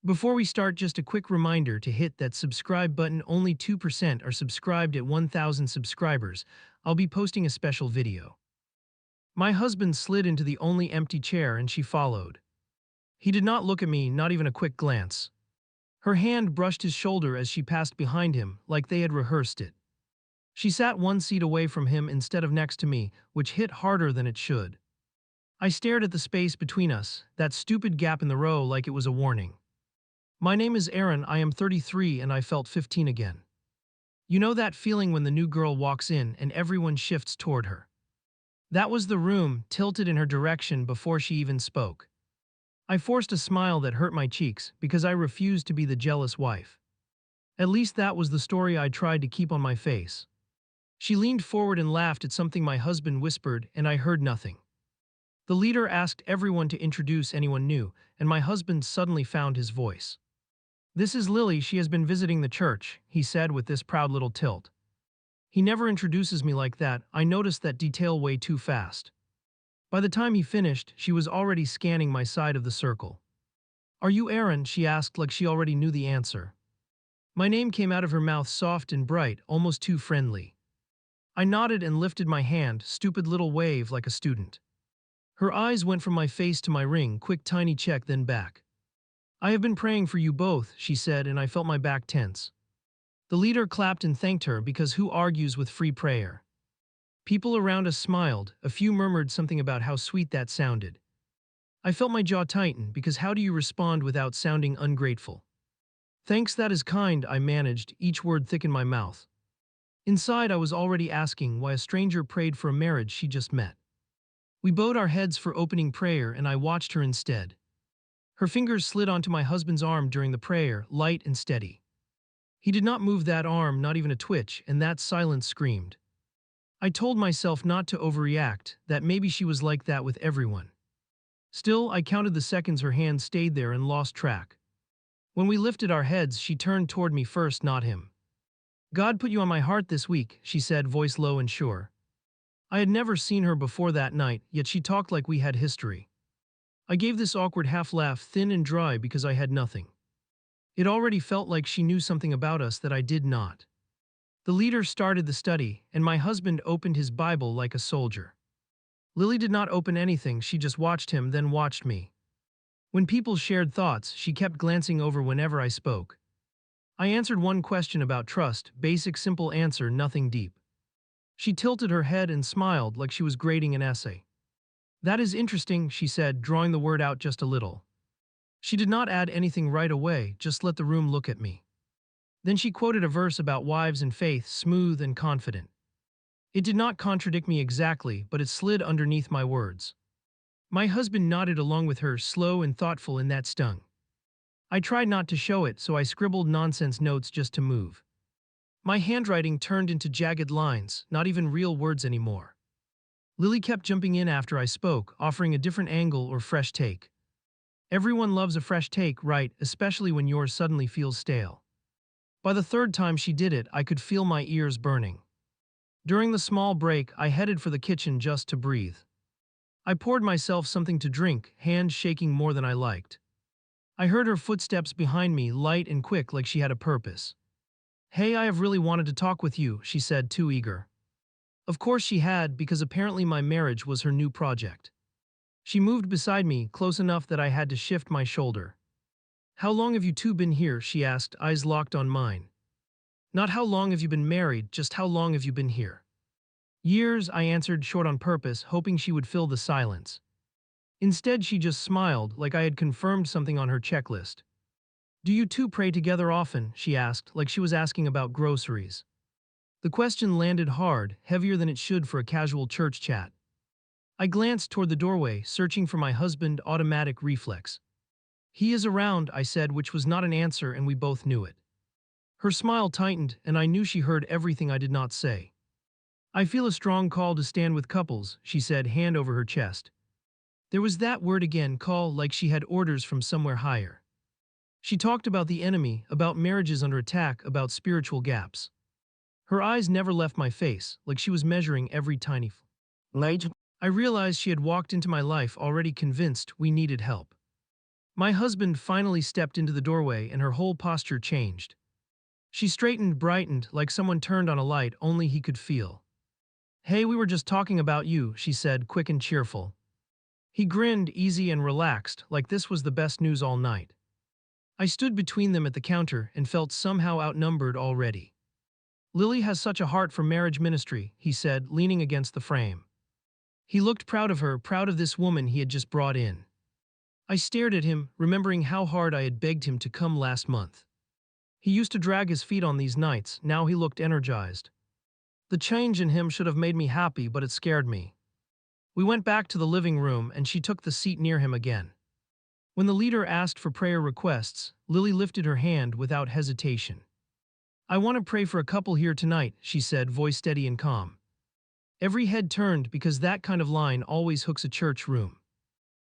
Before we start, just a quick reminder to hit that subscribe button. Only 2% are subscribed at 1,000 subscribers. I'll be posting a special video. My husband slid into the only empty chair and she followed. He did not look at me, not even a quick glance. Her hand brushed his shoulder as she passed behind him, like they had rehearsed it. She sat one seat away from him instead of next to me, which hit harder than it should. I stared at the space between us, that stupid gap in the row, like it was a warning. My name is Aaron, I am 33 and I felt 15 again. You know that feeling when the new girl walks in and everyone shifts toward her? That was the room, tilted in her direction before she even spoke. I forced a smile that hurt my cheeks because I refused to be the jealous wife. At least that was the story I tried to keep on my face. She leaned forward and laughed at something my husband whispered, and I heard nothing. The leader asked everyone to introduce anyone new, and my husband suddenly found his voice. "This is Lily, she has been visiting the church," he said with this proud little tilt. He never introduces me like that. I noticed that detail way too fast. By the time he finished, she was already scanning my side of the circle. "Are you Aaron?" she asked like she already knew the answer. My name came out of her mouth soft and bright, almost too friendly. I nodded and lifted my hand, stupid little wave like a student. Her eyes went from my face to my ring, quick tiny check then back. "I have been praying for you both," she said, and I felt my back tense. The leader clapped and thanked her because who argues with free prayer? People around us smiled, a few murmured something about how sweet that sounded. I felt my jaw tighten because how do you respond without sounding ungrateful? "Thanks, that is kind," I managed, each word thick in my mouth. Inside I was already asking why a stranger prayed for a marriage she just met. We bowed our heads for opening prayer and I watched her instead. Her fingers slid onto my husband's arm during the prayer, light and steady. He did not move that arm, not even a twitch, and that silence screamed. I told myself not to overreact, that maybe she was like that with everyone. Still, I counted the seconds her hand stayed there and lost track. When we lifted our heads, she turned toward me first, not him. "God put you on my heart this week," she said, voice low and sure. I had never seen her before that night, yet she talked like we had history. I gave this awkward half-laugh, thin and dry because I had nothing. It already felt like she knew something about us that I did not. The leader started the study, and my husband opened his Bible like a soldier. Lily did not open anything, she just watched him, then watched me. When people shared thoughts, she kept glancing over whenever I spoke. I answered one question about trust, basic simple answer, nothing deep. She tilted her head and smiled like she was grading an essay. "That is interesting," she said, drawing the word out just a little. She did not add anything right away, just let the room look at me. Then she quoted a verse about wives and faith, smooth and confident. It did not contradict me exactly, but it slid underneath my words. My husband nodded along with her, slow and thoughtful, and that stung. I tried not to show it, so I scribbled nonsense notes just to move. My handwriting turned into jagged lines, not even real words anymore. Lily kept jumping in after I spoke, offering a different angle or fresh take. Everyone loves a fresh take, right, especially when yours suddenly feels stale. By the third time she did it, I could feel my ears burning. During the small break, I headed for the kitchen just to breathe. I poured myself something to drink, hands shaking more than I liked. I heard her footsteps behind me, light and quick like she had a purpose. "Hey, I have really wanted to talk with you," she said, too eager. Of course she had, because apparently my marriage was her new project. She moved beside me, close enough that I had to shift my shoulder. "How long have you two been here?" she asked, eyes locked on mine. "Not how long have you been married, just how long have you been here?" "Years," I answered, short on purpose, hoping she would fill the silence. Instead, she just smiled, like I had confirmed something on her checklist. "Do you two pray together often?" she asked, like she was asking about groceries. The question landed hard, heavier than it should for a casual church chat. I glanced toward the doorway, searching for my husband, automatic reflex. "He is around," I said, which was not an answer, and we both knew it. Her smile tightened, and I knew she heard everything I did not say. "I feel a strong call to stand with couples," she said, hand over her chest. There was that word again, call, like she had orders from somewhere higher. She talked about the enemy, about marriages under attack, about spiritual gaps. Her eyes never left my face, like she was measuring every tiny flaw. I realized she had walked into my life already convinced we needed help. My husband finally stepped into the doorway and her whole posture changed. She straightened, brightened, like someone turned on a light only he could feel. "Hey, we were just talking about you," she said, quick and cheerful. He grinned, easy and relaxed, like this was the best news all night. I stood between them at the counter and felt somehow outnumbered already. "Lily has such a heart for marriage ministry," he said, leaning against the frame. He looked proud of her, proud of this woman he had just brought in. I stared at him, remembering how hard I had begged him to come last month. He used to drag his feet on these nights, now he looked energized. The change in him should have made me happy, but it scared me. We went back to the living room and she took the seat near him again. When the leader asked for prayer requests, Lily lifted her hand without hesitation. "I want to pray for a couple here tonight," she said, voice steady and calm. Every head turned because that kind of line always hooks a church room.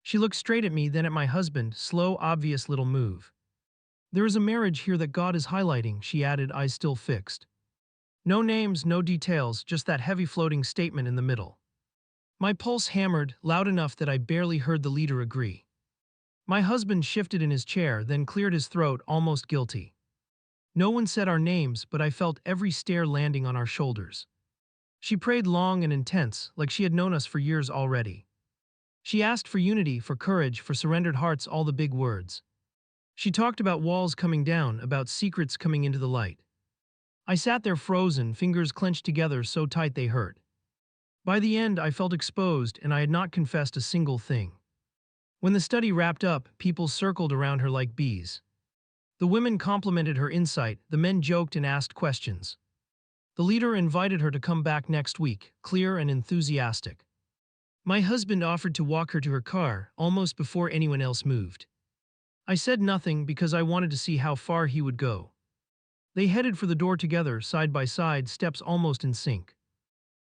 She looked straight at me, then at my husband, slow, obvious little move. "There is a marriage here that God is highlighting," she added, eyes still fixed. No names, no details, just that heavy floating statement in the middle. My pulse hammered, loud enough that I barely heard the leader agree. My husband shifted in his chair, then cleared his throat, almost guilty. No one said our names, but I felt every stare landing on our shoulders. She prayed long and intense, like she had known us for years already. She asked for unity, for courage, for surrendered hearts, all the big words. She talked about walls coming down, about secrets coming into the light. I sat there frozen, fingers clenched together so tight they hurt. By the end, I felt exposed and I had not confessed a single thing. When the study wrapped up, people circled around her like bees. The women complimented her insight, the men joked and asked questions. The leader invited her to come back next week, clear and enthusiastic. My husband offered to walk her to her car, almost before anyone else moved. I said nothing because I wanted to see how far he would go. They headed for the door together, side by side, steps almost in sync.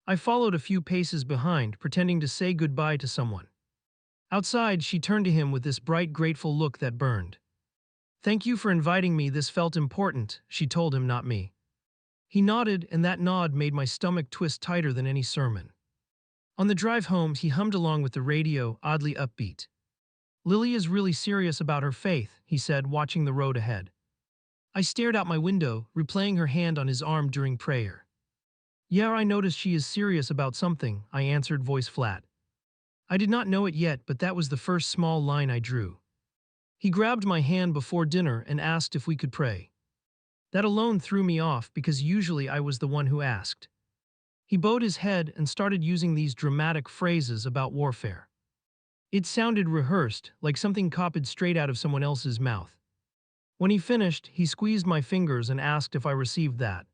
I followed a few paces behind, pretending to say goodbye to someone. Outside, she turned to him with this bright, grateful look that burned. "Thank you for inviting me, this felt important," she told him, not me. He nodded, and that nod made my stomach twist tighter than any sermon. On the drive home, he hummed along with the radio, oddly upbeat. "Lily is really serious about her faith," he said, watching the road ahead. I stared out my window, replaying her hand on his arm during prayer. "Yeah, I noticed she is serious about something," I answered, voice flat. I did not know it yet, but that was the first small line I drew. He grabbed my hand before dinner and asked if we could pray. That alone threw me off because usually I was the one who asked. He bowed his head and started using these dramatic phrases about warfare. It sounded rehearsed, like something copied straight out of someone else's mouth. When he finished, he squeezed my fingers and asked if I received that.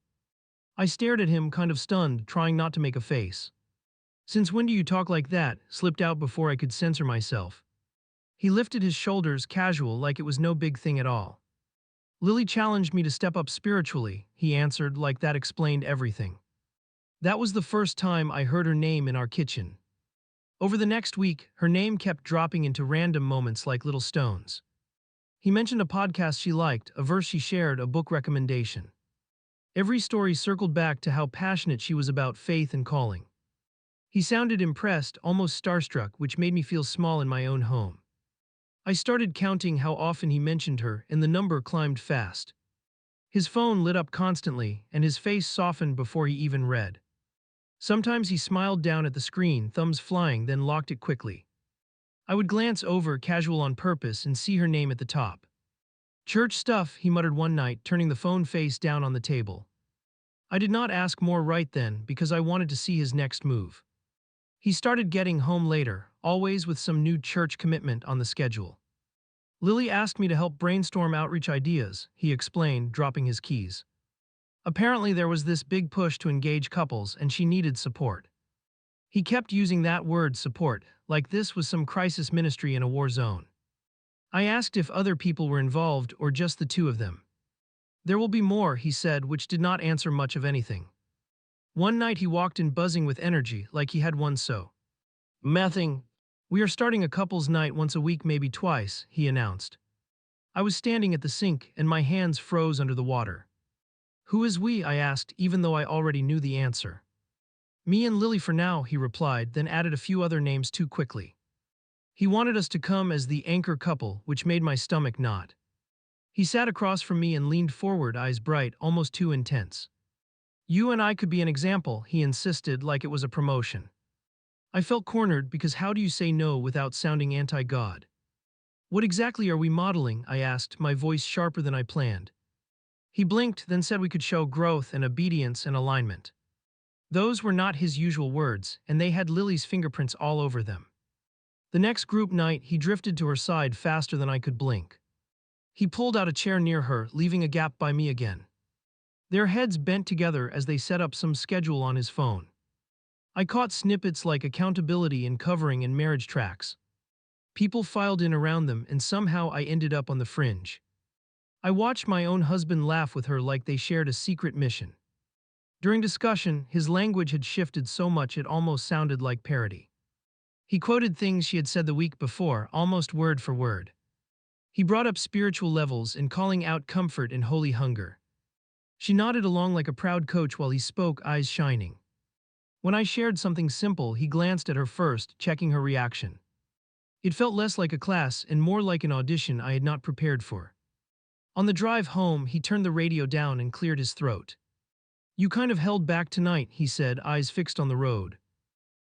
I stared at him, kind of stunned, trying not to make a face. "Since when do you talk like that?" slipped out before I could censor myself. He lifted his shoulders, casual, like it was no big thing at all. "Lily challenged me to step up spiritually," he answered, like that explained everything. That was the first time I heard her name in our kitchen. Over the next week, her name kept dropping into random moments like little stones. He mentioned a podcast she liked, a verse she shared, a book recommendation. Every story circled back to how passionate she was about faith and calling. He sounded impressed, almost starstruck, which made me feel small in my own home. I started counting how often he mentioned her, and the number climbed fast. His phone lit up constantly, and his face softened before he even read. Sometimes he smiled down at the screen, thumbs flying, then locked it quickly. I would glance over, casual on purpose, and see her name at the top. "Church stuff," he muttered one night, turning the phone face down on the table. I did not ask more right then because I wanted to see his next move. He started getting home later, always with some new church commitment on the schedule. "Lily asked me to help brainstorm outreach ideas," he explained, dropping his keys. Apparently there was this big push to engage couples and she needed support. He kept using that word, support, like this was some crisis ministry in a war zone. I asked if other people were involved or just the two of them. "There will be more," he said, which did not answer much of anything. One night he walked in buzzing with energy, like he had won so. "Mething. We are starting a couples night once a week, maybe twice," he announced. I was standing at the sink and my hands froze under the water. "Who is we?" I asked, even though I already knew the answer. "Me and Lily for now," he replied, then added a few other names too quickly. He wanted us to come as the anchor couple, which made my stomach knot. He sat across from me and leaned forward, eyes bright, almost too intense. You and I could be an example, he insisted like it was a promotion. I felt cornered because how do you say no without sounding anti-God? What exactly are we modeling? I asked, my voice sharper than I planned. He blinked, then said we could show growth and obedience and alignment. Those were not his usual words, and they had Lily's fingerprints all over them. The next group night, he drifted to her side faster than I could blink. He pulled out a chair near her, leaving a gap by me again. Their heads bent together as they set up some schedule on his phone. I caught snippets like accountability and covering and marriage tracks. People filed in around them, and somehow I ended up on the fringe. I watched my own husband laugh with her like they shared a secret mission. During discussion, his language had shifted so much it almost sounded like parody. He quoted things she had said the week before, almost word for word. He brought up spiritual levels and calling out comfort and holy hunger. She nodded along like a proud coach while he spoke, eyes shining. When I shared something simple, he glanced at her first, checking her reaction. It felt less like a class and more like an audition I had not prepared for. On the drive home, he turned the radio down and cleared his throat. You kind of held back tonight, he said, eyes fixed on the road.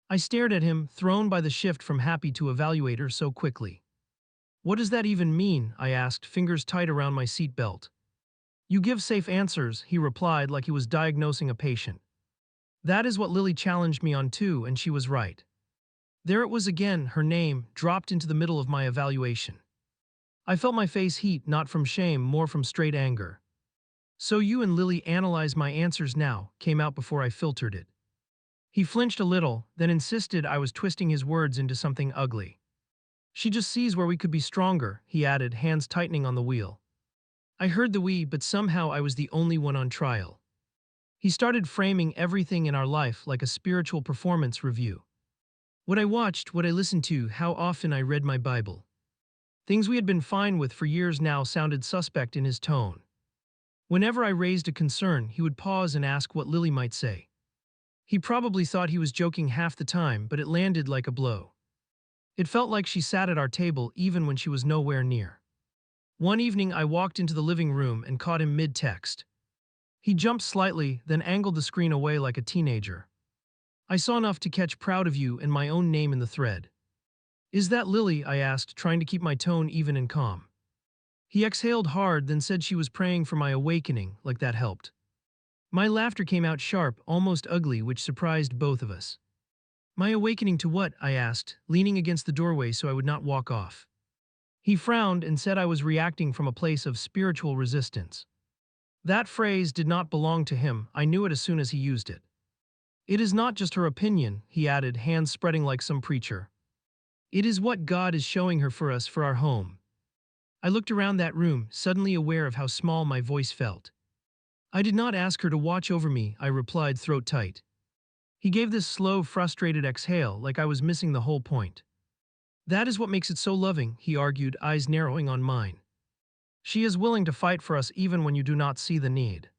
I stared at him, thrown by the shift from happy to evaluator so quickly. What does that even mean? I asked, fingers tight around my seatbelt. You give safe answers, he replied like he was diagnosing a patient. That is what Lily challenged me on too, and she was right. There it was again, her name, dropped into the middle of my evaluation. I felt my face heat, not from shame, more from straight anger. So you and Lily analyze my answers now, came out before I filtered it. He flinched a little, then insisted I was twisting his words into something ugly. She just sees where we could be stronger, he added, hands tightening on the wheel. I heard the we, but somehow I was the only one on trial. He started framing everything in our life like a spiritual performance review. What I watched, what I listened to, how often I read my Bible. Things we had been fine with for years now sounded suspect in his tone. Whenever I raised a concern, he would pause and ask what Lily might say. He probably thought he was joking half the time, but it landed like a blow. It felt like she sat at our table even when she was nowhere near. One evening I walked into the living room and caught him mid-text. He jumped slightly, then angled the screen away like a teenager. I saw enough to catch proud of you and my own name in the thread. Is that Lily? I asked, trying to keep my tone even and calm. He exhaled hard, then said she was praying for my awakening, like that helped. My laughter came out sharp, almost ugly, which surprised both of us. My awakening to what? I asked, leaning against the doorway so I would not walk off. He frowned and said I was reacting from a place of spiritual resistance. That phrase did not belong to him, I knew it as soon as he used it. It is not just her opinion, he added, hands spreading like some preacher. It is what God is showing her for us, for our home. I looked around that room, suddenly aware of how small my voice felt. I did not ask her to watch over me, I replied, throat tight. He gave this slow, frustrated exhale like I was missing the whole point. That is what makes it so loving, he argued, eyes narrowing on mine. She is willing to fight for us even when you do not see the need.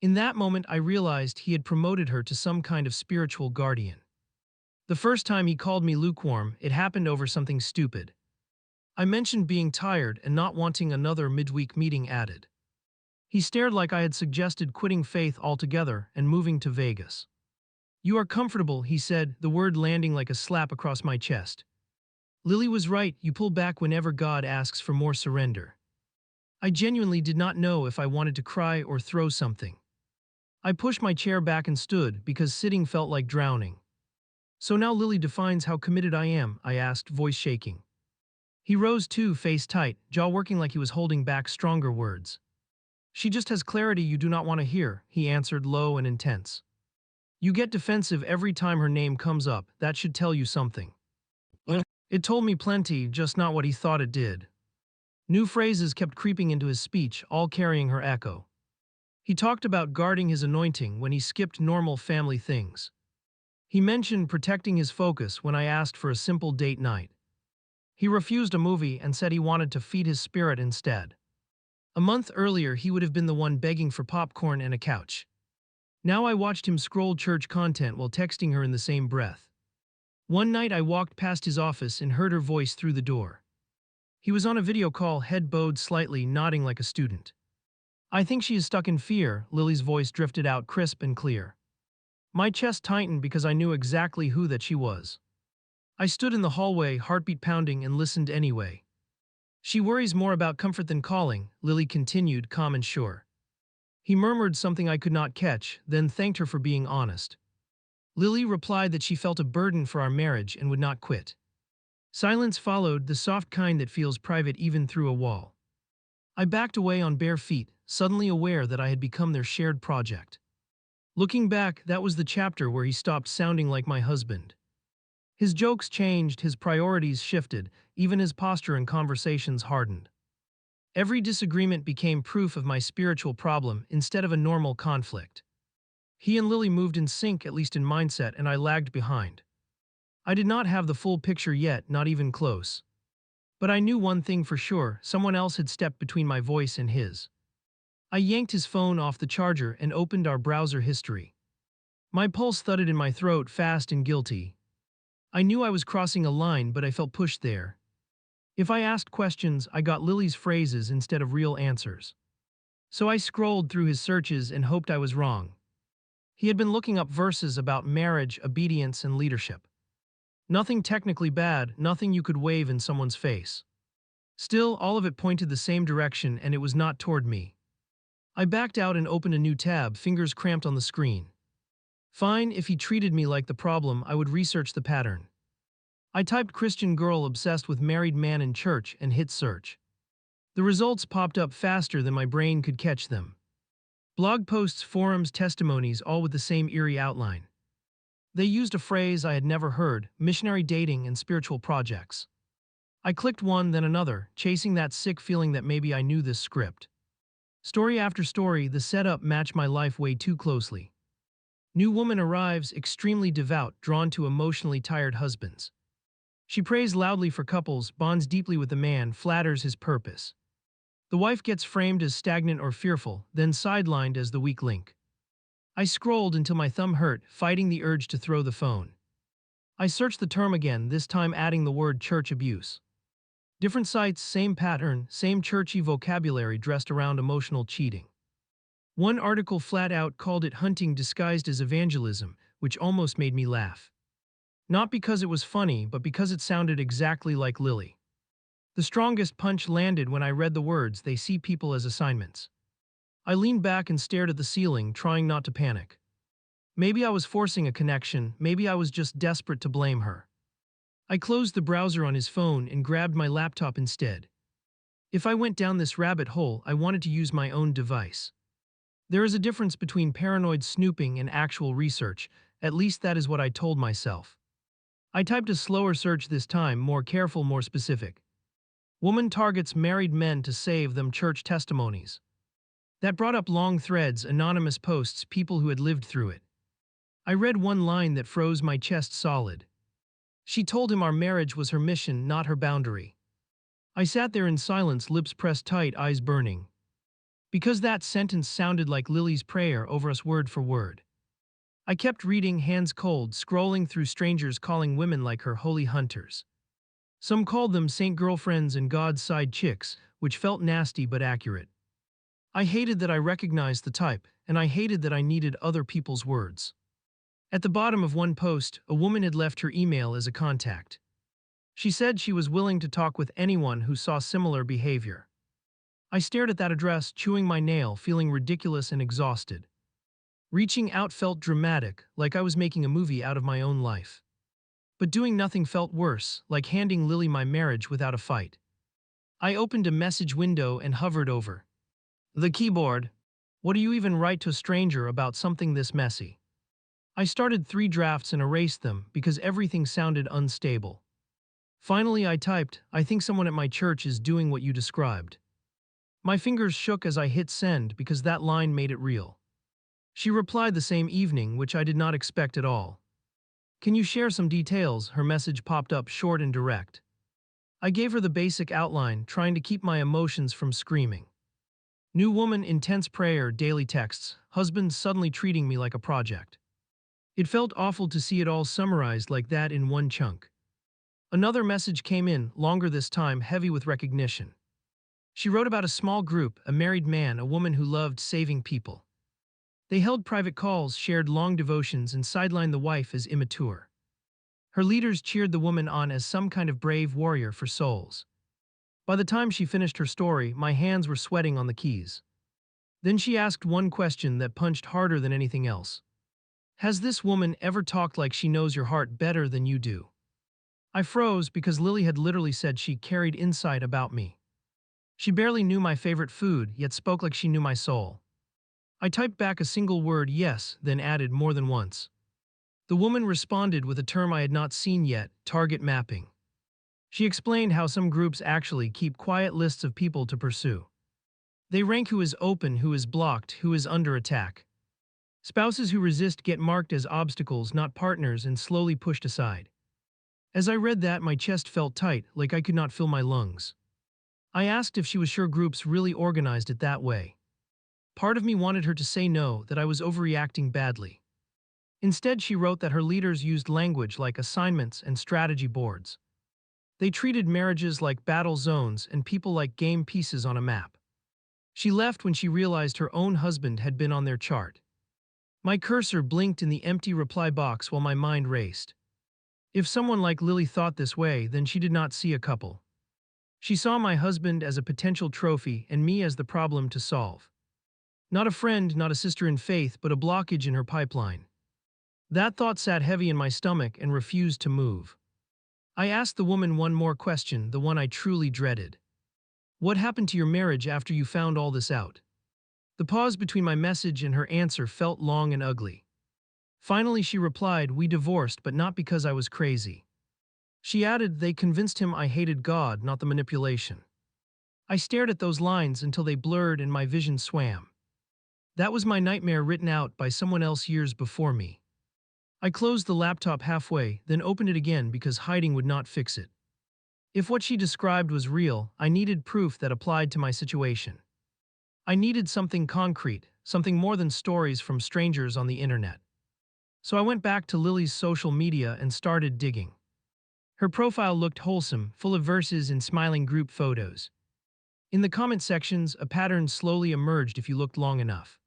In that moment I realized he had promoted her to some kind of spiritual guardian. The first time he called me lukewarm, it happened over something stupid. I mentioned being tired and not wanting another midweek meeting added. He stared like I had suggested quitting faith altogether and moving to Vegas. You are comfortable, he said, the word landing like a slap across my chest. Lily was right, you pull back whenever God asks for more surrender. I genuinely did not know if I wanted to cry or throw something. I pushed my chair back and stood because sitting felt like drowning. So now Lily defines how committed I am, I asked, voice shaking. He rose too, face tight, jaw working like he was holding back stronger words. She just has clarity you do not want to hear, he answered, low and intense. You get defensive every time her name comes up, that should tell you something. It told me plenty, just not what he thought it did. New phrases kept creeping into his speech, all carrying her echo. He talked about guarding his anointing when he skipped normal family things. He mentioned protecting his focus when I asked for a simple date night. He refused a movie and said he wanted to feed his spirit instead. A month earlier he would have been the one begging for popcorn and a couch. Now I watched him scroll church content while texting her in the same breath. One night I walked past his office and heard her voice through the door. He was on a video call, head bowed slightly, nodding like a student. "I think she is stuck in fear," Lily's voice drifted out crisp and clear. My chest tightened because I knew exactly who that she was. I stood in the hallway, heartbeat pounding, and listened anyway. "She worries more about comfort than calling," Lily continued, calm and sure. He murmured something I could not catch, then thanked her for being honest. Lily replied that she felt a burden for our marriage and would not quit. Silence followed, the soft kind that feels private even through a wall. I backed away on bare feet, suddenly aware that I had become their shared project. Looking back, that was the chapter where he stopped sounding like my husband. His jokes changed, his priorities shifted, even his posture and conversations hardened. Every disagreement became proof of my spiritual problem instead of a normal conflict. He and Lily moved in sync, at least in mindset, and I lagged behind. I did not have the full picture yet, not even close. But I knew one thing for sure: someone else had stepped between my voice and his. I yanked his phone off the charger and opened our browser history. My pulse thudded in my throat, fast and guilty. I knew I was crossing a line, but I felt pushed there. If I asked questions, I got Lily's phrases instead of real answers. So I scrolled through his searches and hoped I was wrong. He had been looking up verses about marriage, obedience, and leadership. Nothing technically bad, nothing you could wave in someone's face. Still, all of it pointed the same direction, and it was not toward me. I backed out and opened a new tab, fingers cramped on the screen. Fine, if he treated me like the problem, I would research the pattern. I typed "Christian girl obsessed with married man in church" and hit search. The results popped up faster than my brain could catch them. Blog posts, forums, testimonies, all with the same eerie outline. They used a phrase I had never heard: missionary dating and spiritual projects. I clicked one, then another, chasing that sick feeling that maybe I knew this script. Story after story, the setup matched my life way too closely. New woman arrives, extremely devout, drawn to emotionally tired husbands. She prays loudly for couples, bonds deeply with the man, flatters his purpose. The wife gets framed as stagnant or fearful, then sidelined as the weak link. I scrolled until my thumb hurt, fighting the urge to throw the phone. I searched the term again, this time adding the word church abuse. Different sites, same pattern, same churchy vocabulary dressed around emotional cheating. One article flat out called it hunting disguised as evangelism, which almost made me laugh. Not because it was funny, but because it sounded exactly like Lily. The strongest punch landed when I read the words, "They see people as assignments." I leaned back and stared at the ceiling, trying not to panic. Maybe I was forcing a connection, maybe I was just desperate to blame her. I closed the browser on his phone and grabbed my laptop instead. If I went down this rabbit hole, I wanted to use my own device. There is a difference between paranoid snooping and actual research, at least that is what I told myself. I typed a slower search this time, more careful, more specific. Woman targets married men to save them, church testimonies. That brought up long threads, anonymous posts, people who had lived through it. I read one line that froze my chest solid. She told him our marriage was her mission, not her boundary. I sat there in silence, lips pressed tight, eyes burning. Because that sentence sounded like Lily's prayer over us word for word. I kept reading, hands cold, scrolling through, strangers calling women like her holy hunters. Some called them saint girlfriends and God's side chicks, which felt nasty but accurate. I hated that I recognized the type, and I hated that I needed other people's words. At the bottom of one post, a woman had left her email as a contact. She said she was willing to talk with anyone who saw similar behavior. I stared at that address, chewing my nail, feeling ridiculous and exhausted. Reaching out felt dramatic, like I was making a movie out of my own life. But doing nothing felt worse, like handing Lily my marriage without a fight. I opened a message window and hovered over the keyboard. What do you even write to a stranger about something this messy? I started 3 drafts and erased them because everything sounded unstable. Finally I typed, "I think someone at my church is doing what you described." My fingers shook as I hit send because that line made it real. She replied the same evening, which I did not expect at all. "Can you share some details?" Her message popped up, short and direct. I gave her the basic outline, trying to keep my emotions from screaming. New woman, intense prayer, daily texts, husband suddenly treating me like a project. It felt awful to see it all summarized like that in one chunk. Another message came in, longer this time, heavy with recognition. She wrote about a small group, a married man, a woman who loved saving people. They held private calls, shared long devotions, and sidelined the wife as immature. Her leaders cheered the woman on as some kind of brave warrior for souls. By the time she finished her story, my hands were sweating on the keys. Then she asked one question that punched harder than anything else. Has this woman ever talked like she knows your heart better than you do? I froze because Lily had literally said she carried insight about me. She barely knew my favorite food, yet spoke like she knew my soul. I typed back a single word, yes, then added more than once. The woman responded with a term I had not seen yet, target mapping. She explained how some groups actually keep quiet lists of people to pursue. They rank who is open, who is blocked, who is under attack. Spouses who resist get marked as obstacles, not partners, and slowly pushed aside. As I read that, my chest felt tight, like I could not fill my lungs. I asked if she was sure groups really organized it that way. Part of me wanted her to say no, that I was overreacting badly. Instead, she wrote that her leaders used language like assignments and strategy boards. They treated marriages like battle zones and people like game pieces on a map. She left when she realized her own husband had been on their chart. My cursor blinked in the empty reply box while my mind raced. If someone like Lily thought this way, then she did not see a couple. She saw my husband as a potential trophy and me as the problem to solve. Not a friend, not a sister in faith, but a blockage in her pipeline. That thought sat heavy in my stomach and refused to move. I asked the woman one more question, the one I truly dreaded. What happened to your marriage after you found all this out? The pause between my message and her answer felt long and ugly. Finally, she replied, we divorced, but not because I was crazy. She added, they convinced him I hated God, not the manipulation. I stared at those lines until they blurred and my vision swam. That was my nightmare written out by someone else years before me. I closed the laptop halfway, then opened it again because hiding would not fix it. If what she described was real, I needed proof that applied to my situation. I needed something concrete, something more than stories from strangers on the internet. So I went back to Lily's social media and started digging. Her profile looked wholesome, full of verses and smiling group photos. In the comment sections, a pattern slowly emerged if you looked long enough.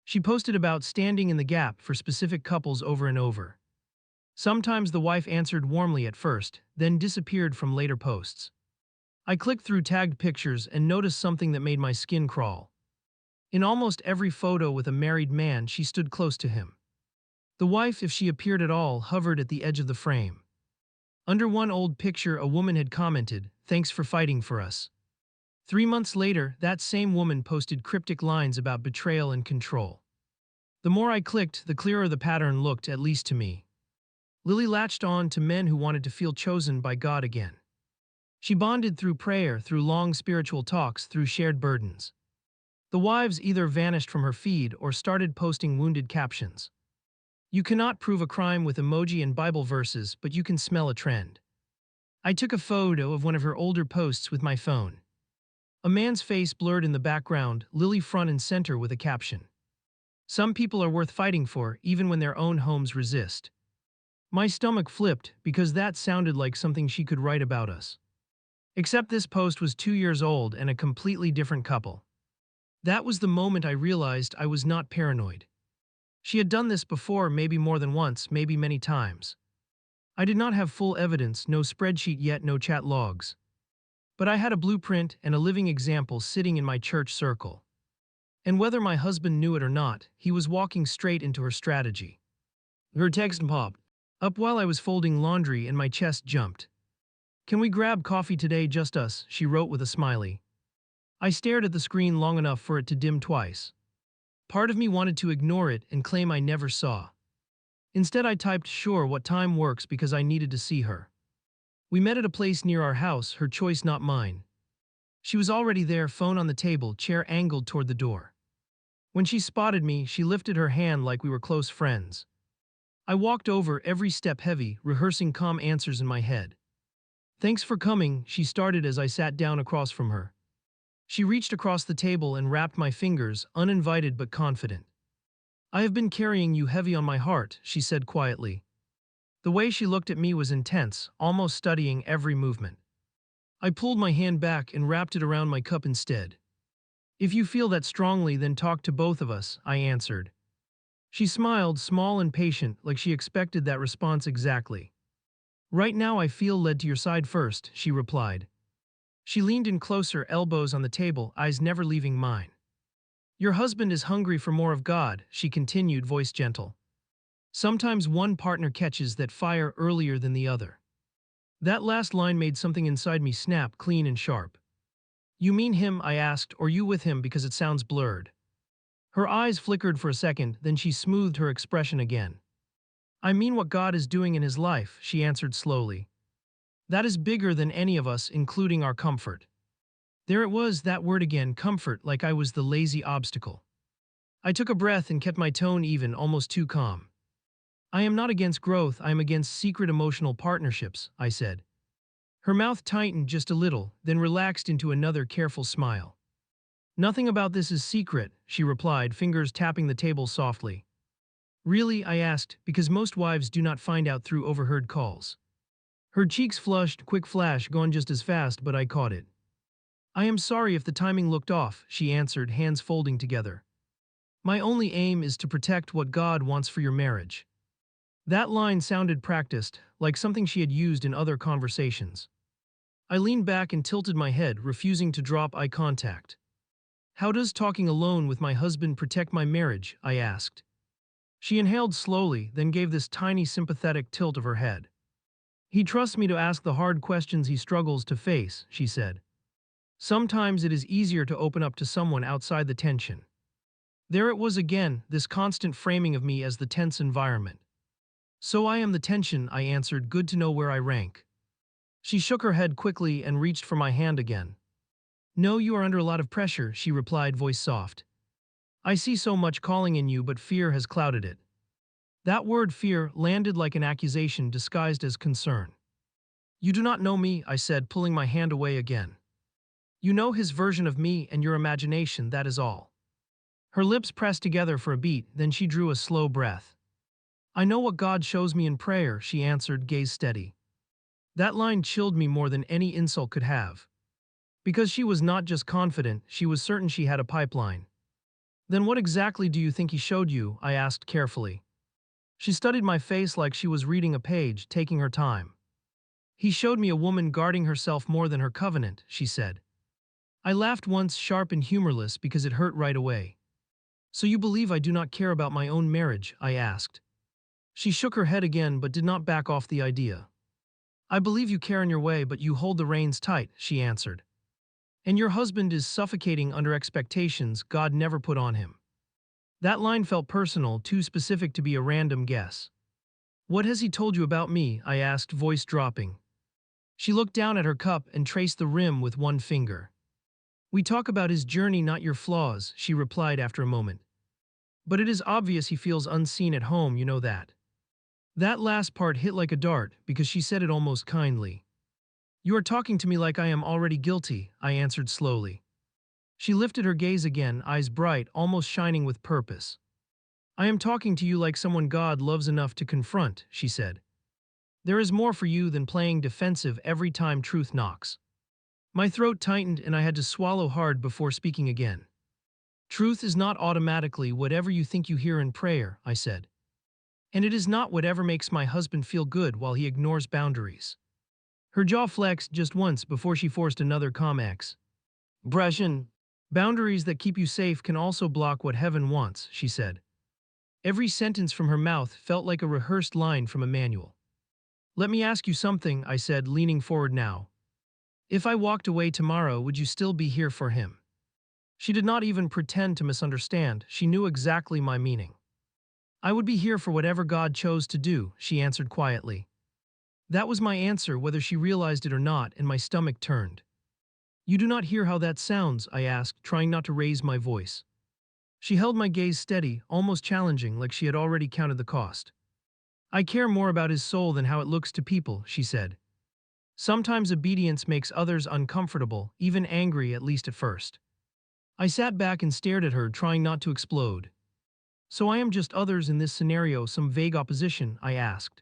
She posted about standing in the gap for specific couples over and over. Sometimes the wife answered warmly at first, then disappeared from later posts. I clicked through tagged pictures and noticed something that made my skin crawl. In almost every photo with a married man, she stood close to him. The wife, if she appeared at all, hovered at the edge of the frame. Under one old picture, a woman had commented, "Thanks for fighting for us." 3 months later, that same woman posted cryptic lines about betrayal and control. The more I clicked, the clearer the pattern looked, at least to me. Lily latched on to men who wanted to feel chosen by God again. She bonded through prayer, through long spiritual talks, through shared burdens. The wives either vanished from her feed or started posting wounded captions. You cannot prove a crime with emoji and Bible verses, but you can smell a trend. I took a photo of one of her older posts with my phone. A man's face blurred in the background, Lily front and center with a caption. Some people are worth fighting for, even when their own homes resist. My stomach flipped because that sounded like something she could write about us. Except this post was 2 years old and a completely different couple. That was the moment I realized I was not paranoid. She had done this before, maybe more than once, maybe many times. I did not have full evidence, no spreadsheet yet, no chat logs. But I had a blueprint and a living example sitting in my church circle. And whether my husband knew it or not, he was walking straight into her strategy. Her text popped up while I was folding laundry and my chest jumped. Can we grab coffee today, just us? She wrote with a smiley. I stared at the screen long enough for it to dim twice. Part of me wanted to ignore it and claim I never saw. Instead, I typed sure, what time works, because I needed to see her. We met at a place near our house, her choice, not mine. She was already there, phone on the table, chair angled toward the door. When she spotted me, she lifted her hand like we were close friends. I walked over, every step heavy, rehearsing calm answers in my head. Thanks for coming, she started as I sat down across from her. She reached across the table and wrapped my fingers, uninvited but confident. I have been carrying you heavy on my heart, she said quietly. The way she looked at me was intense, almost studying every movement. I pulled my hand back and wrapped it around my cup instead. If you feel that strongly, then talk to both of us, I answered. She smiled, small and patient, like she expected that response exactly. Right now I feel led to your side first, she replied. She leaned in closer, elbows on the table, eyes never leaving mine. Your husband is hungry for more of God, she continued, voice gentle. Sometimes one partner catches that fire earlier than the other. That last line made something inside me snap clean and sharp. You mean him, I asked, or you with him because it sounds blurred? Her eyes flickered for a second, then she smoothed her expression again. I mean what God is doing in his life, she answered slowly. That is bigger than any of us, including our comfort. There it was, that word again, comfort, like I was the lazy obstacle. I took a breath and kept my tone even, almost too calm. I am not against growth, I am against secret emotional partnerships, I said. Her mouth tightened just a little, then relaxed into another careful smile. Nothing about this is secret, she replied, fingers tapping the table softly. Really, I asked, because most wives do not find out through overheard calls. Her cheeks flushed, quick flash, gone just as fast, but I caught it. I am sorry if the timing looked off, she answered, hands folding together. My only aim is to protect what God wants for your marriage. That line sounded practiced, like something she had used in other conversations. I leaned back and tilted my head, refusing to drop eye contact. How does talking alone with my husband protect my marriage? I asked. She inhaled slowly, then gave this tiny sympathetic tilt of her head. He trusts me to ask the hard questions he struggles to face, she said. Sometimes it is easier to open up to someone outside the tension. There it was again, this constant framing of me as the tense environment. So I am the tension, I answered, good to know where I rank. She shook her head quickly and reached for my hand again. No, you are under a lot of pressure, she replied, voice soft. I see so much calling in you, but fear has clouded it. That word fear landed like an accusation disguised as concern. You do not know me, I said, pulling my hand away again. You know his version of me and your imagination, that is all. Her lips pressed together for a beat, then she drew a slow breath. I know what God shows me in prayer, she answered, gaze steady. That line chilled me more than any insult could have. Because she was not just confident, she was certain she had a pipeline. Then what exactly do you think he showed you? I asked carefully. She studied my face like she was reading a page, taking her time. He showed me a woman guarding herself more than her covenant, she said. I laughed once, sharp and humorless, because it hurt right away. So you believe I do not care about my own marriage? I asked. She shook her head again but did not back off the idea. I believe you care in your way, but you hold the reins tight, she answered. And your husband is suffocating under expectations God never put on him. That line felt personal, too specific to be a random guess. What has he told you about me? I asked, voice dropping. She looked down at her cup and traced the rim with one finger. We talk about his journey, not your flaws, she replied after a moment. But it is obvious he feels unseen at home, you know that. That last part hit like a dart because she said it almost kindly. You are talking to me like I am already guilty, I answered slowly. She lifted her gaze again, eyes bright, almost shining with purpose. I am talking to you like someone God loves enough to confront, she said. There is more for you than playing defensive every time truth knocks. My throat tightened and I had to swallow hard before speaking again. Truth is not automatically whatever you think you hear in prayer, I said. And it is not whatever makes my husband feel good while he ignores boundaries. Her jaw flexed just once before she forced another calm expression. Boundaries that keep you safe can also block what heaven wants, she said. Every sentence from her mouth felt like a rehearsed line from a manual. Let me ask you something, I said, leaning forward now. If I walked away tomorrow, would you still be here for him? She did not even pretend to misunderstand, she knew exactly my meaning. I would be here for whatever God chose to do, she answered quietly. That was my answer, whether she realized it or not, and my stomach turned. You do not hear how that sounds, I asked, trying not to raise my voice. She held my gaze steady, almost challenging, like she had already counted the cost. I care more about his soul than how it looks to people, she said. Sometimes obedience makes others uncomfortable, even angry, at least at first. I sat back and stared at her, trying not to explode. So I am just others in this scenario, some vague opposition, I asked.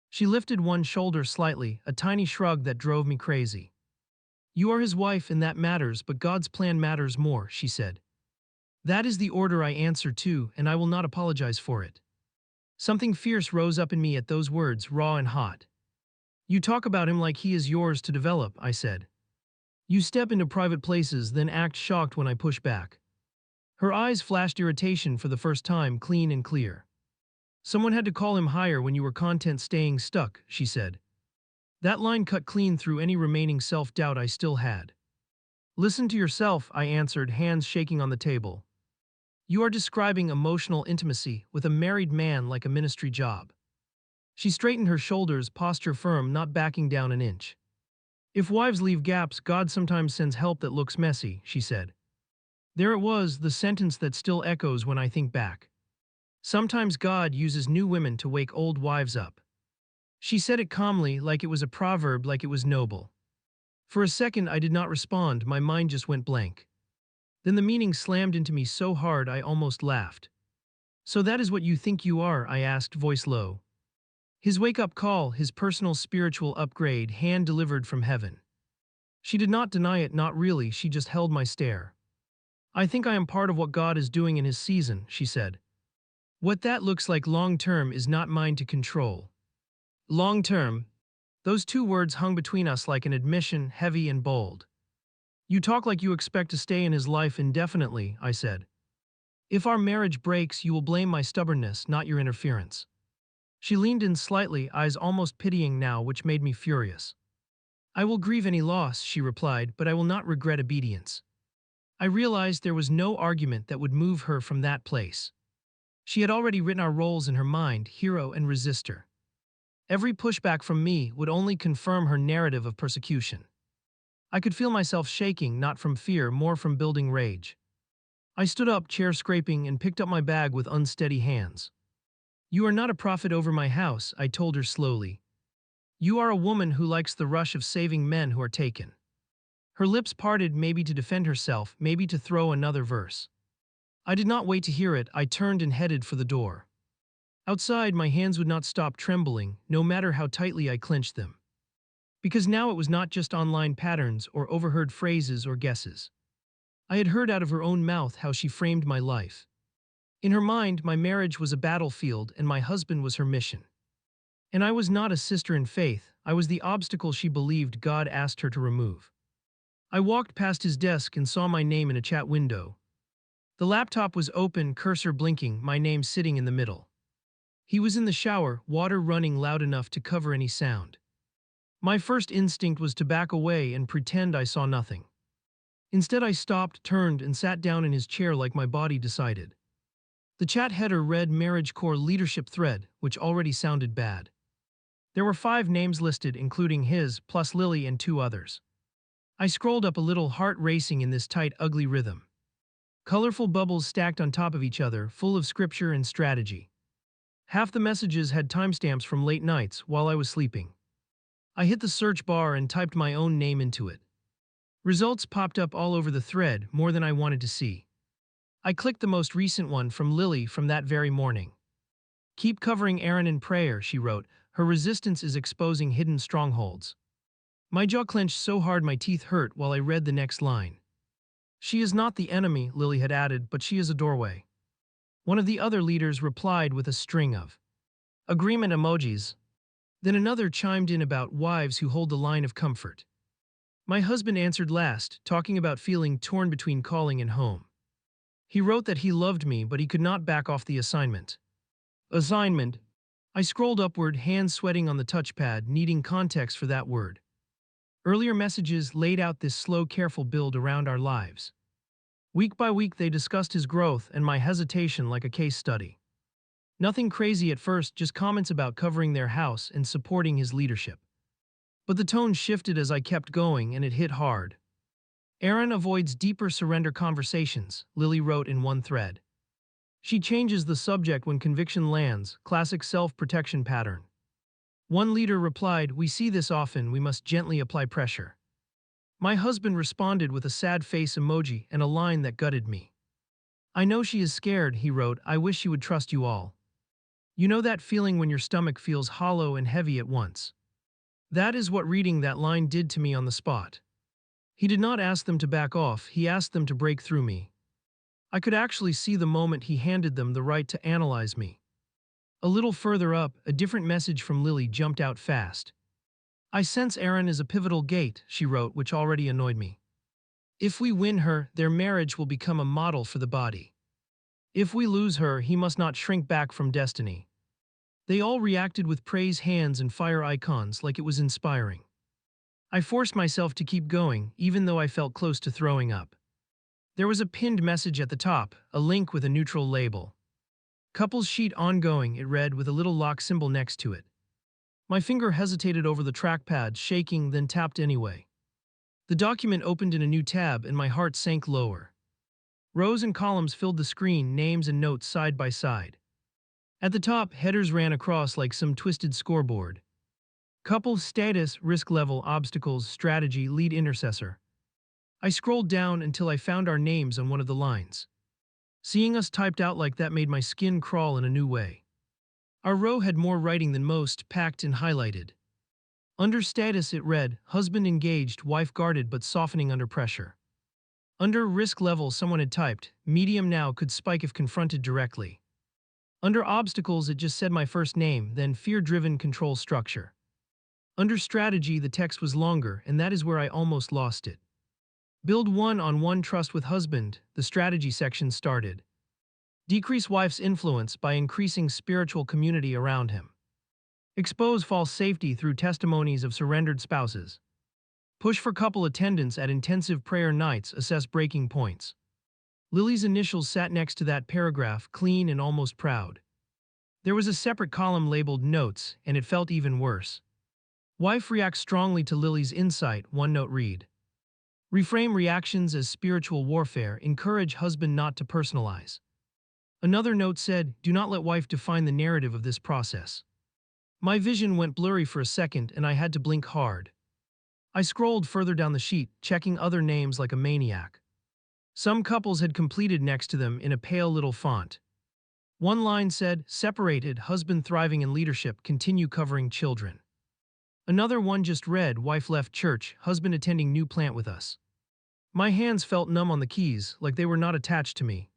She lifted one shoulder slightly, a tiny shrug that drove me crazy. You are his wife and that matters, but God's plan matters more, she said. That is the order I answer to, and I will not apologize for it. Something fierce rose up in me at those words, raw and hot. You talk about him like he is yours to develop, I said. You step into private places, then act shocked when I push back. Her eyes flashed irritation for the first time, clean and clear. Someone had to call him higher when you were content staying stuck, she said. That line cut clean through any remaining self-doubt I still had. Listen to yourself, I answered, hands shaking on the table. You are describing emotional intimacy with a married man like a ministry job. She straightened her shoulders, posture firm, not backing down an inch. If wives leave gaps, God sometimes sends help that looks messy, she said. There it was, the sentence that still echoes when I think back. Sometimes God uses new women to wake old wives up. She said it calmly, like it was a proverb, like it was noble. For a second I did not respond, my mind just went blank. Then the meaning slammed into me so hard I almost laughed. So that is what you think you are, I asked, voice low. His wake-up call, his personal spiritual upgrade, hand-delivered from heaven. She did not deny it, not really, she just held my stare. I think I am part of what God is doing in his season, she said. What that looks like long-term is not mine to control. Long-term, those two words hung between us like an admission, heavy and bold. You talk like you expect to stay in his life indefinitely, I said. If our marriage breaks, you will blame my stubbornness, not your interference. She leaned in slightly, eyes almost pitying now, which made me furious. I will grieve any loss, she replied, but I will not regret obedience. I realized there was no argument that would move her from that place. She had already written our roles in her mind, hero and resistor. Every pushback from me would only confirm her narrative of persecution. I could feel myself shaking, not from fear, more from building rage. I stood up, chair scraping, and picked up my bag with unsteady hands. You are not a prophet over my house, I told her slowly. You are a woman who likes the rush of saving men who are taken. Her lips parted, maybe to defend herself, maybe to throw another verse. I did not wait to hear it, I turned and headed for the door. Outside, my hands would not stop trembling, no matter how tightly I clenched them. Because now it was not just online patterns or overheard phrases or guesses. I had heard out of her own mouth how she framed my life. In her mind, my marriage was a battlefield and my husband was her mission. And I was not a sister in faith, I was the obstacle she believed God asked her to remove. I walked past his desk and saw my name in a chat window. The laptop was open, cursor blinking, my name sitting in the middle. He was in the shower, water running loud enough to cover any sound. My first instinct was to back away and pretend I saw nothing. Instead, I stopped, turned, and sat down in his chair like my body decided. The chat header read Marriage Core Leadership Thread, which already sounded bad. There were 5 names listed, including his, plus Lily and 2 others. I scrolled up a little, heart racing in this tight, ugly rhythm. Colorful bubbles stacked on top of each other, full of scripture and strategy. Half the messages had timestamps from late nights while I was sleeping. I hit the search bar and typed my own name into it. Results popped up all over the thread, more than I wanted to see. I clicked the most recent one from Lily from that very morning. Keep covering Aaron in prayer, she wrote. Her resistance is exposing hidden strongholds. My jaw clenched so hard my teeth hurt while I read the next line. She is not the enemy, Lily had added, but she is a doorway. One of the other leaders replied with a string of agreement emojis. Then another chimed in about wives who hold the line of comfort. My husband answered last, talking about feeling torn between calling and home. He wrote that he loved me, but he could not back off the assignment. Assignment. I scrolled upward, hands sweating on the touchpad, needing context for that word. Earlier messages laid out this slow, careful build around our lives. Week by week they discussed his growth and my hesitation like a case study. Nothing crazy at first, just comments about covering their house and supporting his leadership. But the tone shifted as I kept going, and it hit hard. Aaron avoids deeper surrender conversations, Lily wrote in one thread. She changes the subject when conviction lands, classic self-protection pattern. One leader replied, we see this often, we must gently apply pressure. My husband responded with a sad face emoji and a line that gutted me. I know she is scared, he wrote. I wish she would trust you all. You know that feeling when your stomach feels hollow and heavy at once? That is what reading that line did to me on the spot. He did not ask them to back off, he asked them to break through me. I could actually see the moment he handed them the right to analyze me. A little further up, a different message from Lily jumped out fast. I sense Aaron is a pivotal gate, she wrote, which already annoyed me. If we win her, their marriage will become a model for the body. If we lose her, he must not shrink back from destiny. They all reacted with praise hands and fire icons like it was inspiring. I forced myself to keep going, even though I felt close to throwing up. There was a pinned message at the top, a link with a neutral label. Couples sheet ongoing, it read with a little lock symbol next to it. My finger hesitated over the trackpad, shaking, then tapped anyway. The document opened in a new tab and my heart sank lower. Rows and columns filled the screen, names and notes side by side. At the top, headers ran across like some twisted scoreboard. Couple status, risk level, obstacles, strategy, lead intercessor. I scrolled down until I found our names on one of the lines. Seeing us typed out like that made my skin crawl in a new way. Our row had more writing than most, packed and highlighted. Under status it read, husband engaged, wife guarded but softening under pressure. Under risk level someone had typed, medium now, could spike if confronted directly. Under obstacles it just said my first name, then fear-driven control structure. Under strategy the text was longer, and that is where I almost lost it. Build one-on-one trust with husband, the strategy section started. Decrease wife's influence by increasing spiritual community around him. Expose false safety through testimonies of surrendered spouses. Push for couple attendance at intensive prayer nights, assess breaking points. Lily's initials sat next to that paragraph, clean and almost proud. There was a separate column labeled Notes, and it felt even worse. Wife reacts strongly to Lily's insight, one note read. Reframe reactions as spiritual warfare, encourage husband not to personalize. Another note said, do not let wife define the narrative of this process. My vision went blurry for a second and I had to blink hard. I scrolled further down the sheet, checking other names like a maniac. Some couples had completed next to them in a pale little font. One line said, separated, husband thriving in leadership, continue covering children. Another one just read, wife left church, husband attending new plant with us. My hands felt numb on the keys, like they were not attached to me.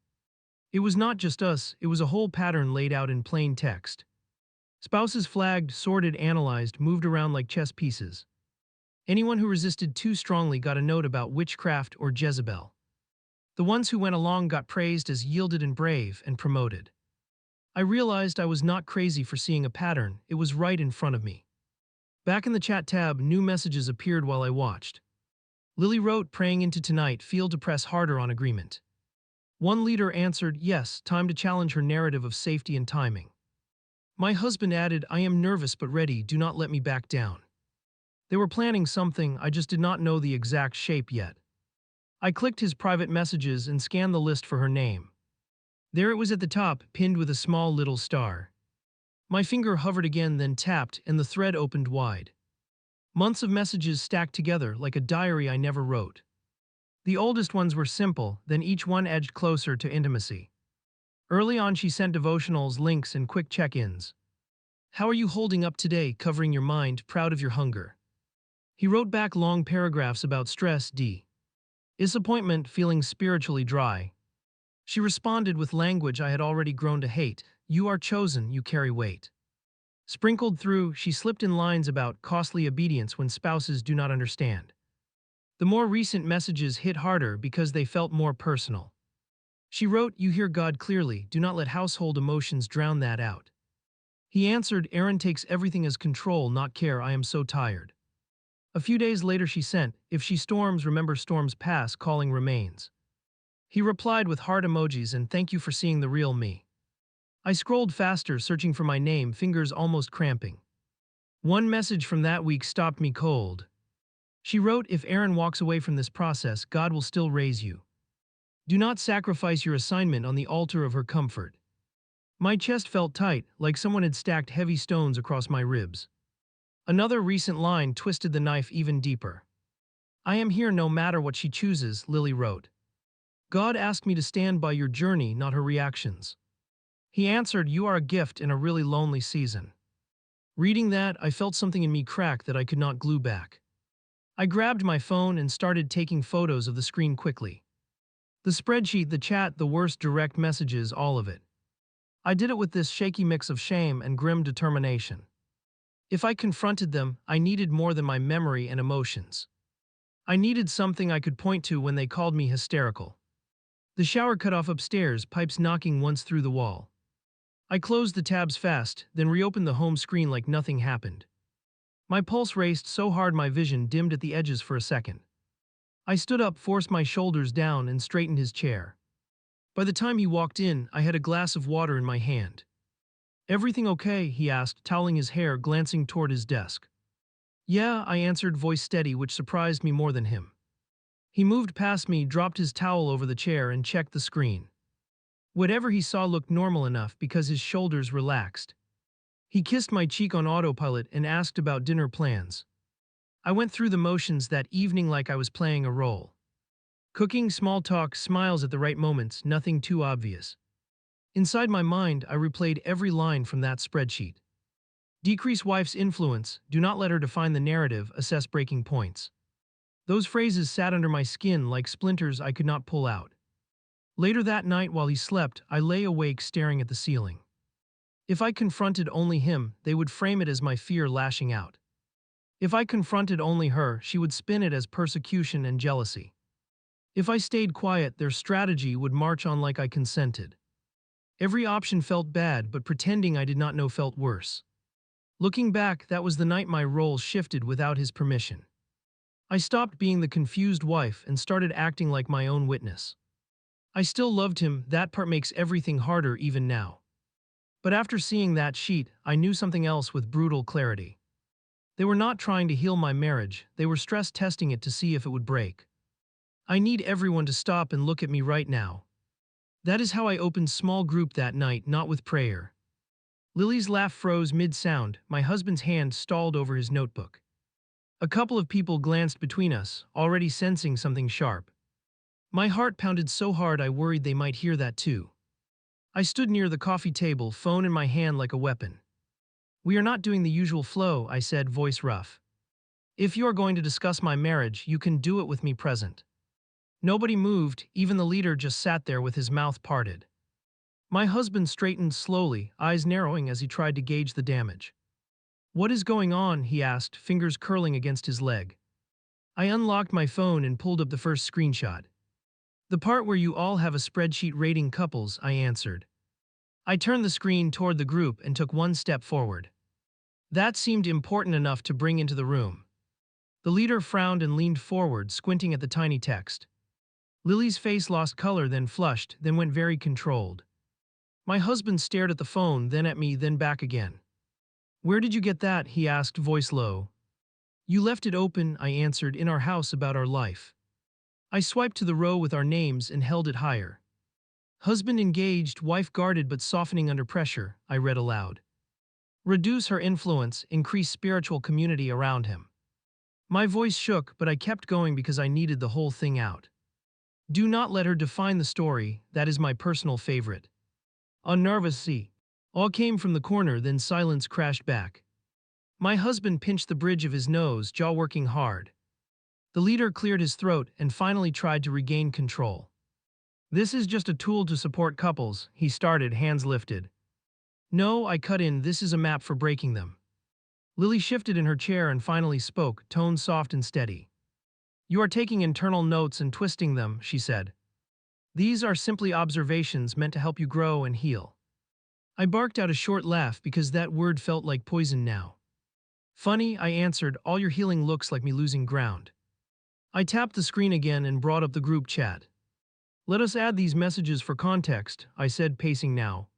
It was not just us, it was a whole pattern laid out in plain text. Spouses flagged, sorted, analyzed, moved around like chess pieces. Anyone who resisted too strongly got a note about witchcraft or Jezebel. The ones who went along got praised as yielded and brave and promoted. I realized I was not crazy for seeing a pattern, it was right in front of me. Back in the chat tab, new messages appeared while I watched. Lily wrote, praying into tonight, feel to press harder on agreement. One leader answered, yes, time to challenge her narrative of safety and timing. My husband added, I am nervous but ready, do not let me back down. They were planning something, I just did not know the exact shape yet. I clicked his private messages and scanned the list for her name. There it was at the top, pinned with a small little star. My finger hovered again, then tapped, and the thread opened wide. Months of messages stacked together like a diary I never wrote. The oldest ones were simple, then each one edged closer to intimacy. Early on she sent devotionals, links, and quick check-ins. How are you holding up today, covering your mind, proud of your hunger? He wrote back long paragraphs about stress, disappointment, feeling spiritually dry. She responded with language I had already grown to hate, you are chosen, you carry weight. Sprinkled through, she slipped in lines about costly obedience when spouses do not understand. The more recent messages hit harder because they felt more personal. She wrote, you hear God clearly, do not let household emotions drown that out. He answered, Aaron takes everything as control, not care, I am so tired. A few days later she sent, if she storms, remember storms pass, calling remains. He replied with heart emojis and thank you for seeing the real me. I scrolled faster, searching for my name, fingers almost cramping. One message from that week stopped me cold. She wrote, if Aaron walks away from this process, God will still raise you. Do not sacrifice your assignment on the altar of her comfort. My chest felt tight, like someone had stacked heavy stones across my ribs. Another recent line twisted the knife even deeper. I am here no matter what she chooses, Lily wrote. God asked me to stand by your journey, not her reactions. He answered, "You are a gift in a really lonely season." Reading that, I felt something in me crack that I could not glue back. I grabbed my phone and started taking photos of the screen quickly. The spreadsheet, the chat, the worst direct messages, all of it. I did it with this shaky mix of shame and grim determination. If I confronted them, I needed more than my memory and emotions. I needed something I could point to when they called me hysterical. The shower cut off upstairs, pipes knocking once through the wall. I closed the tabs fast, then reopened the home screen like nothing happened. My pulse raced so hard my vision dimmed at the edges for a second. I stood up, forced my shoulders down, and straightened his chair. By the time he walked in, I had a glass of water in my hand. "Everything okay?" he asked, toweling his hair, glancing toward his desk. "Yeah," I answered, voice steady, which surprised me more than him. He moved past me, dropped his towel over the chair, and checked the screen. Whatever he saw looked normal enough because his shoulders relaxed. He kissed my cheek on autopilot and asked about dinner plans. I went through the motions that evening like I was playing a role. Cooking, small talk, smiles at the right moments, nothing too obvious. Inside my mind, I replayed every line from that spreadsheet. Decrease wife's influence, do not let her define the narrative, assess breaking points. Those phrases sat under my skin like splinters I could not pull out. Later that night while he slept, I lay awake staring at the ceiling. If I confronted only him, they would frame it as my fear lashing out. If I confronted only her, she would spin it as persecution and jealousy. If I stayed quiet, their strategy would march on like I consented. Every option felt bad, but pretending I did not know felt worse. Looking back, that was the night my role shifted without his permission. I stopped being the confused wife and started acting like my own witness. I still loved him, that part makes everything harder even now. But after seeing that sheet, I knew something else with brutal clarity. They were not trying to heal my marriage, they were stress testing it to see if it would break. I need everyone to stop and look at me right now. That is how I opened small group that night, not with prayer. Lily's laugh froze mid-sound, my husband's hand stalled over his notebook. A couple of people glanced between us, already sensing something sharp. My heart pounded so hard I worried they might hear that too. I stood near the coffee table, phone in my hand like a weapon. "We are not doing the usual flow," I said, voice rough. "If you are going to discuss my marriage, you can do it with me present." Nobody moved, even the leader just sat there with his mouth parted. My husband straightened slowly, eyes narrowing as he tried to gauge the damage. "What is going on?" he asked, fingers curling against his leg. I unlocked my phone and pulled up the first screenshot. "The part where you all have a spreadsheet rating couples," I answered. I turned the screen toward the group and took one step forward. That seemed important enough to bring into the room. The leader frowned and leaned forward, squinting at the tiny text. Lily's face lost color, then flushed, then went very controlled. My husband stared at the phone, then at me, then back again. "Where did you get that?" he asked, voice low. "You left it open," I answered, "in our house about our life." I swiped to the row with our names and held it higher. "Husband engaged, wife guarded but softening under pressure," I read aloud. "Reduce her influence, increase spiritual community around him." My voice shook, but I kept going because I needed the whole thing out. "Do not let her define the story," that is my personal favorite. "Unnervously." All came from the corner, then silence crashed back. My husband pinched the bridge of his nose, jaw working hard. The leader cleared his throat and finally tried to regain control. "This is just a tool to support couples," he started, hands lifted. "No," I cut in, "this is a map for breaking them." Lily shifted in her chair and finally spoke, tone soft and steady. "You are taking internal notes and twisting them," she said. "These are simply observations meant to help you grow and heal." I barked out a short laugh because that word felt like poison now. "Funny," I answered, "all your healing looks like me losing ground." I tapped the screen again and brought up the group chat. "Let us add these messages for context," I said, pacing now.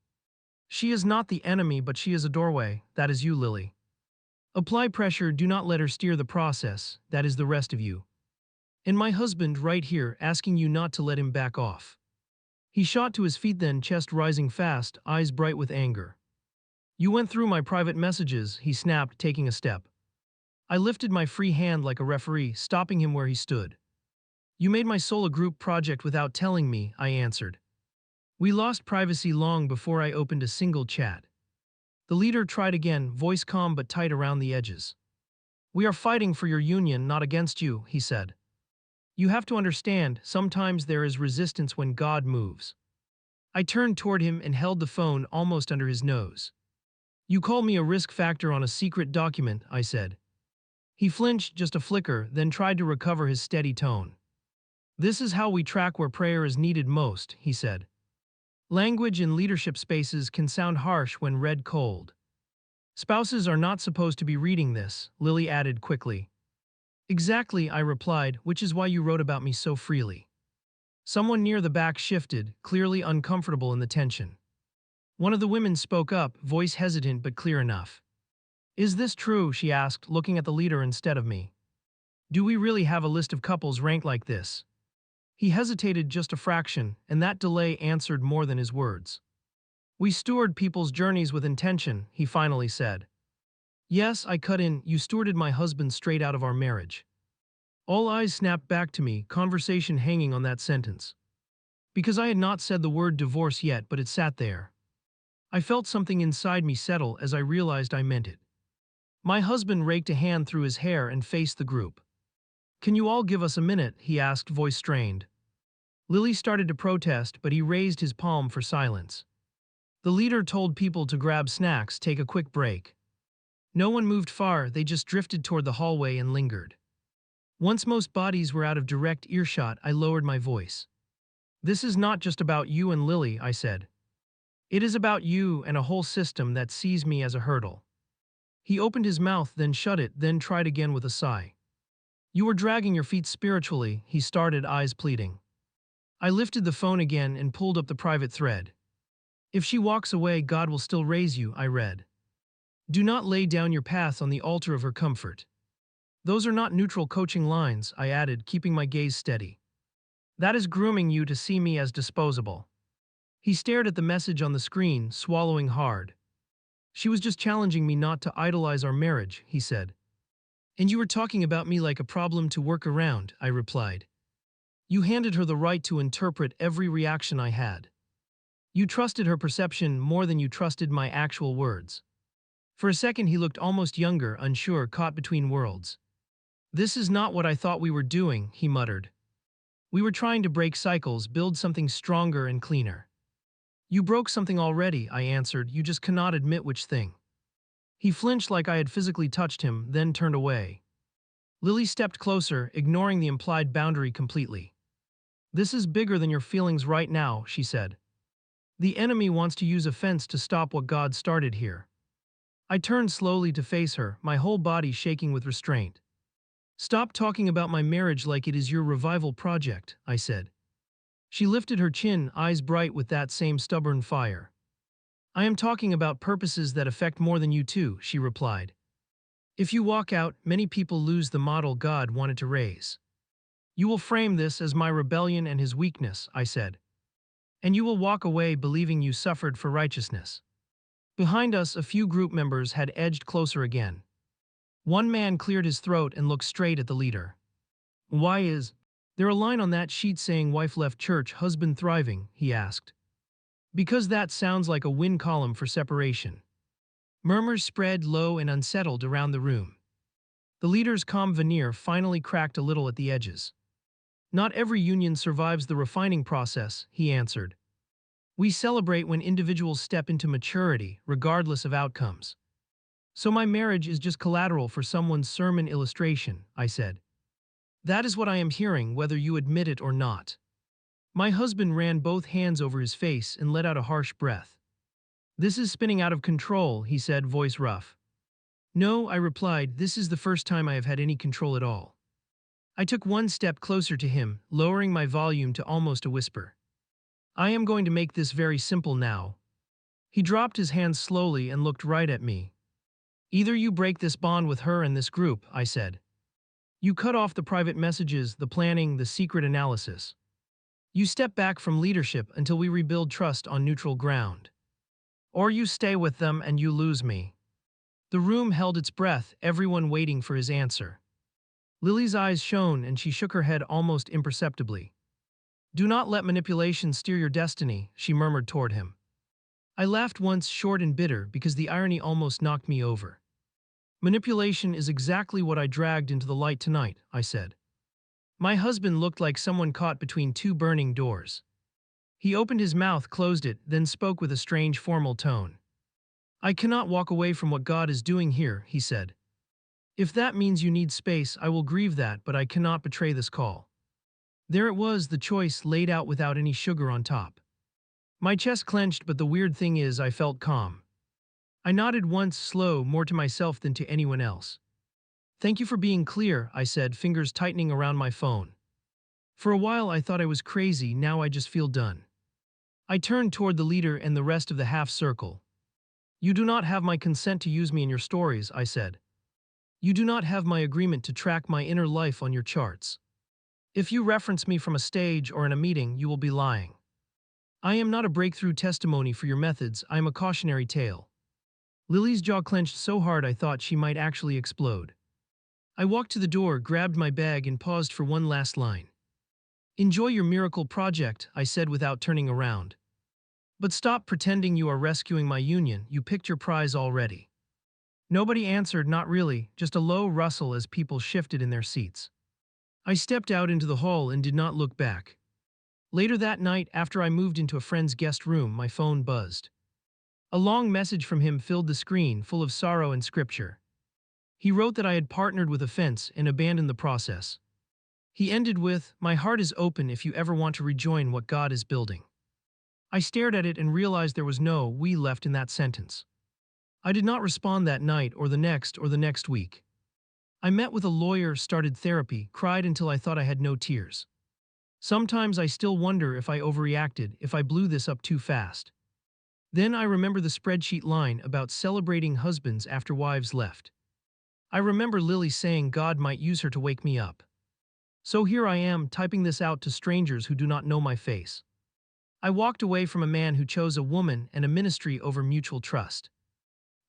"She is not the enemy, but she is a doorway, that is you, Lily. Apply pressure, do not let her steer the process, that is the rest of you. And my husband right here, asking you not to let him back off." He shot to his feet then, chest rising fast, eyes bright with anger. "You went through my private messages," he snapped, taking a step. I lifted my free hand like a referee, stopping him where he stood. You made my soul a group project without telling me, I answered. We lost privacy long before I opened a single chat. The leader tried again, voice calm but tight around the edges. We are fighting for your union, not against you, he said. You have to understand, sometimes there is resistance when God moves. I turned toward him and held the phone almost under his nose. You called me a risk factor on a secret document, I said. He flinched just a flicker, then tried to recover his steady tone. This is how we track where prayer is needed most, he said. Language in leadership spaces can sound harsh when read cold. Spouses are not supposed to be reading this, Lily added quickly. Exactly, I replied, which is why you wrote about me so freely. Someone near the back shifted, clearly uncomfortable in the tension. One of the women spoke up, voice hesitant but clear enough. Is this true, she asked, looking at the leader instead of me. Do we really have a list of couples ranked like this? He hesitated just a fraction, and that delay answered more than his words. We steward people's journeys with intention, he finally said. Yes, I cut in, you stewarded my husband straight out of our marriage. All eyes snapped back to me, conversation hanging on that sentence. Because I had not said the word divorce yet, but it sat there. I felt something inside me settle as I realized I meant it. My husband raked a hand through his hair and faced the group. Can you all give us a minute, he asked, voice strained. Lily started to protest, but he raised his palm for silence. The leader told people to grab snacks, take a quick break. No one moved far, they just drifted toward the hallway and lingered. Once most bodies were out of direct earshot, I lowered my voice. This is not just about you and Lily, I said. It is about you and a whole system that sees me as a hurdle. He opened his mouth, then shut it, then tried again with a sigh. You were dragging your feet spiritually, he started, eyes pleading. I lifted the phone again and pulled up the private thread. If she walks away, God will still raise you, I read. Do not lay down your path on the altar of her comfort. Those are not neutral coaching lines, I added, keeping my gaze steady. That is grooming you to see me as disposable. He stared at the message on the screen, swallowing hard. She was just challenging me not to idolize our marriage, he said. And you were talking about me like a problem to work around, I replied. You handed her the right to interpret every reaction I had. You trusted her perception more than you trusted my actual words. For a second he looked almost younger, unsure, caught between worlds. This is not what I thought we were doing, he muttered. We were trying to break cycles, build something stronger and cleaner. You broke something already, I answered, you just cannot admit which thing. He flinched like I had physically touched him, then turned away. Lily stepped closer, ignoring the implied boundary completely. This is bigger than your feelings right now, she said. The enemy wants to use offense to stop what God started here. I turned slowly to face her, my whole body shaking with restraint. Stop talking about my marriage like it is your revival project, I said. She lifted her chin, eyes bright with that same stubborn fire. I am talking about purposes that affect more than you two, she replied. If you walk out, many people lose the model God wanted to raise. You will frame this as my rebellion and his weakness, I said. And you will walk away believing you suffered for righteousness. Behind us, a few group members had edged closer again. One man cleared his throat and looked straight at the leader. Why is there a line on that sheet saying wife left church, husband thriving, he asked. Because that sounds like a win column for separation. Murmurs spread low and unsettled around the room. The leader's calm veneer finally cracked a little at the edges. Not every union survives the refining process, he answered. We celebrate when individuals step into maturity, regardless of outcomes. So my marriage is just collateral for someone's sermon illustration, I said. That is what I am hearing, whether you admit it or not. My husband ran both hands over his face and let out a harsh breath. This is spinning out of control, he said, voice rough. No, I replied, this is the first time I have had any control at all. I took one step closer to him, lowering my volume to almost a whisper. I am going to make this very simple now. He dropped his hands slowly and looked right at me. Either you break this bond with her and this group, I said. You cut off the private messages, the planning, the secret analysis. You step back from leadership until we rebuild trust on neutral ground. Or you stay with them and you lose me. The room held its breath, everyone waiting for his answer. Lily's eyes shone and she shook her head almost imperceptibly. Do not let manipulation steer your destiny, she murmured toward him. I laughed once, short and bitter, because the irony almost knocked me over. Manipulation is exactly what I dragged into the light tonight, I said. My husband looked like someone caught between two burning doors. He opened his mouth, closed it, then spoke with a strange formal tone. I cannot walk away from what God is doing here, he said. If that means you need space, I will grieve that, but I cannot betray this call. There it was, the choice laid out without any sugar on top. My chest clenched, but the weird thing is I felt calm. I nodded once, slow, more to myself than to anyone else. Thank you for being clear, I said, fingers tightening around my phone. For a while I thought I was crazy, now I just feel done. I turned toward the leader and the rest of the half circle. You do not have my consent to use me in your stories, I said. You do not have my agreement to track my inner life on your charts. If you reference me from a stage or in a meeting, you will be lying. I am not a breakthrough testimony for your methods, I am a cautionary tale. Lily's jaw clenched so hard I thought she might actually explode. I walked to the door, grabbed my bag, and paused for one last line. Enjoy your miracle project, I said without turning around. But stop pretending you are rescuing my union, you picked your prize already. Nobody answered, not really, just a low rustle as people shifted in their seats. I stepped out into the hall and did not look back. Later that night, after I moved into a friend's guest room, my phone buzzed. A long message from him filled the screen, full of sorrow and scripture. He wrote that I had partnered with offense and abandoned the process. He ended with, "My heart is open if you ever want to rejoin what God is building." I stared at it and realized there was no "we" left in that sentence. I did not respond that night or the next week. I met with a lawyer, started therapy, cried until I thought I had no tears. Sometimes I still wonder if I overreacted, if I blew this up too fast. Then I remember the spreadsheet line about celebrating husbands after wives left. I remember Lily saying God might use her to wake me up. So here I am, typing this out to strangers who do not know my face. I walked away from a man who chose a woman and a ministry over mutual trust.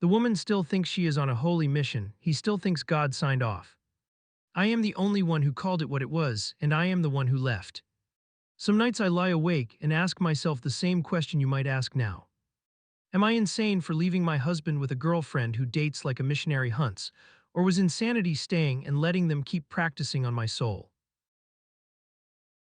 The woman still thinks she is on a holy mission, he still thinks God signed off. I am the only one who called it what it was, and I am the one who left. Some nights I lie awake and ask myself the same question you might ask now. Am I insane for leaving my husband with a girlfriend who dates like a missionary hunts, or was insanity staying and letting them keep practicing on my soul?